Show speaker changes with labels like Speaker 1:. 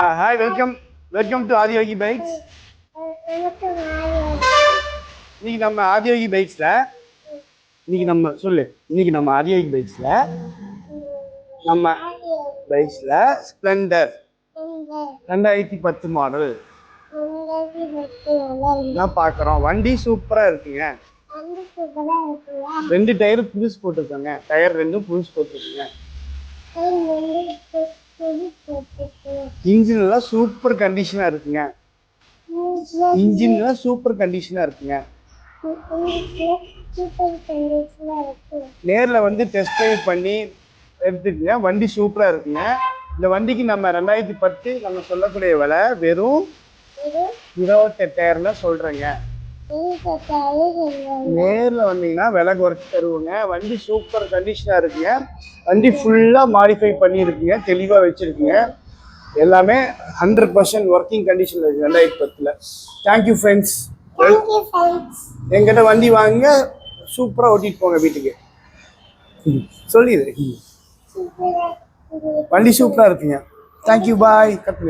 Speaker 1: Hi, welcome to Adiyogi bikes. இன்னைக்கு நம்ம Adiyogi பைக்ஸில் Splendor 2010 model தான் பார்க்குறோம். வண்டி சூப்பராக இருக்குங்க. 2 டயர் புதுசு போட்டிருக்காங்க. டயர் 2 புதுசு போட்டிருக்குங்க. இன்ஜின் எல்லாம் சூப்பர் கண்டிஷனா இருக்குங்க. நேர்ல வந்து டெஸ்ட் டிரைவ் பண்ணி எடுத்துக்கங்க. வண்டி சூப்பரா இருக்குங்க. இந்த வண்டிக்கு நம்ம 2010 நம்ம சொல்லக்கூடிய விலை வெறும் 28,000 சொல்றேங்க. நேர்ல வந்தீங்கன்னா விலை குறைச்சி தருவோங்க. வண்டி சூப்பர் கண்டிஷனா இருக்குங்க. வண்டி ஃபுல்லா மாடிஃபை பண்ணி இருக்குங்க. தெளிவா வச்சிருக்குங்க. எல்லாமே 100% ஒர்க்கிங் கண்டிஷன்ல இருக்கு 2010. Thank you friends. என்கிட்ட வண்டி வாங்க, சூப்பரா ஓட்டிட்டு போங்க வீட்டுக்கு. சொல்லிடு, வண்டி சூப்பரா இருக்குங்க. தேங்க்யூ, பாய். கட்